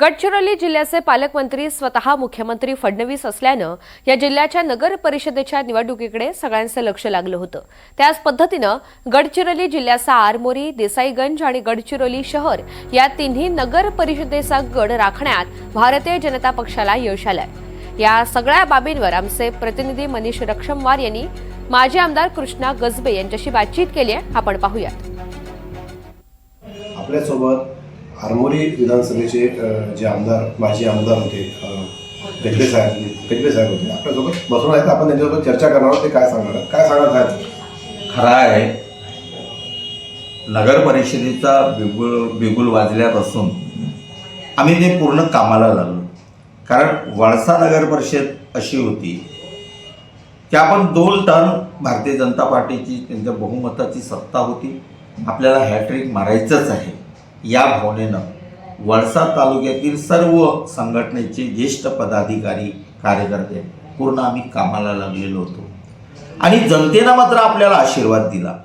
गडचिरोली जिल्ह्याचे पालकमंत्री स्वतः मुख्यमंत्री फडणवीस असल्यानं या जिल्ह्याच्या नगर परिषदेच्या निवडणुकीकडे सगळ्यांचं लक्ष लागलं होतं। त्याच पद्धतीनं गडचिरोली जिल्ह्याचा आरमोरी, देसाईगंज आणि गडचिरोली शहर या तिन्ही नगर परिषदेचा गड राखण्यात भारतीय जनता पक्षाला यश आलंय। या सगळ्या बाबींवर आमचे प्रतिनिधी मनीष रक्षमवार यांनी माजी आमदार कृष्णा गजबे यांच्याशी बातचीत केली आहे। आपण पाहूयात। आपल्यासोबत आरमोरी विधानसभेचे जे आमदार माजी आमदार होते गजबे साहेब होते, आपल्यासोबत बसून आहेत। आपण त्यांच्यासोबत चर्चा करणार आहोत। ते काय सांगणार आहेत? खरं आहे, नगर परिषदेचा बिगुल वाजल्यापासून आम्ही ते पूर्ण कामाला लागलो। कारण वळसा नगर परिषद अशी होती की आपण 2 टर्म भारतीय जनता पार्टीची त्यांच्या बहुमताची सत्ता होती, आपल्याला हॅट्रिक मारायचंच आहे या भावनेनं वळसा तालुक्यातील सर्व संघटनेचे ज्येष्ठ पदाधिकारी कार्यकर्ते पूर्ण आम्ही कामाला लागलेलो होतो आणि जनतेनं मात्र आपल्याला आशीर्वाद दिला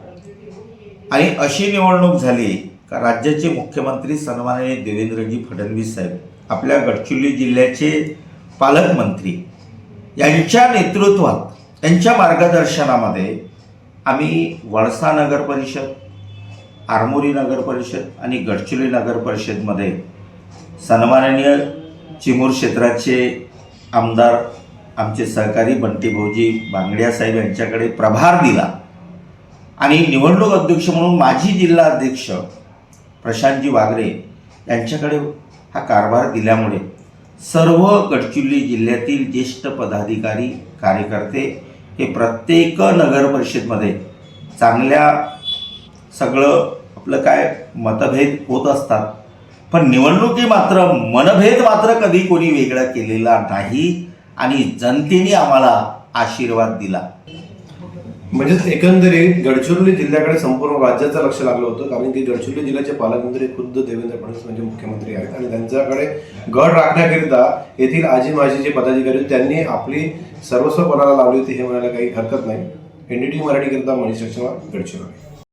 आणि अशी निवडणूक झाली का राज्याचे मुख्यमंत्री सन्माननीय देवेंद्रजी फडणवीस साहेब, आपल्या गडचिरोली जिल्ह्याचे पालकमंत्री यांच्या नेतृत्वात, यांच्या मार्गदर्शनामध्ये आम्ही वळसा नगर परिषद, आरमोरी नगर परिषद आणि गडचिरोली नगर परिषदमध्ये सन्माननीय चिमूर क्षेत्राचे आमदार आमचे सहकारी बंटी भाऊजी बांगडिया साहेब यांच्याकडे प्रभार दिला आणि निवडणूक अध्यक्ष म्हणून माजी जिल्हा अध्यक्ष प्रशांतजी वागरे यांच्याकडे हा कारभार दिल्यामुळे सर्व गडचिरोली जिल्ह्यातील ज्येष्ठ पदाधिकारी कार्यकर्ते हे प्रत्येक नगर परिषदमध्ये चांगल्या सगळं आपलं काय मतभेद होत असतात, पण निवडणुकी मात्र मनभेद मात्र कधी कोणी वेगळा केलेला नाही आणि जनतेने आम्हाला आशीर्वाद दिला। म्हणजेच एकंदरीत गडचिरोली जिल्ह्याकडे संपूर्ण राज्याचं लक्ष लागलं होतं, कारण की गडचिरोली जिल्ह्याचे पालकमंत्री खुद्द देवेंद्र फडणवीस म्हणजे मुख्यमंत्री आहेत आणि त्यांच्याकडे गड राखण्याकरिता येथील आजी माजी जे पदाधिकारी त्यांनी आपली सर्वस्व पणाला लावली होती हे म्हणायला काही हरकत नाही। NDTV मराठीकरिता मनीष रक्षमवार, गडचिरोली।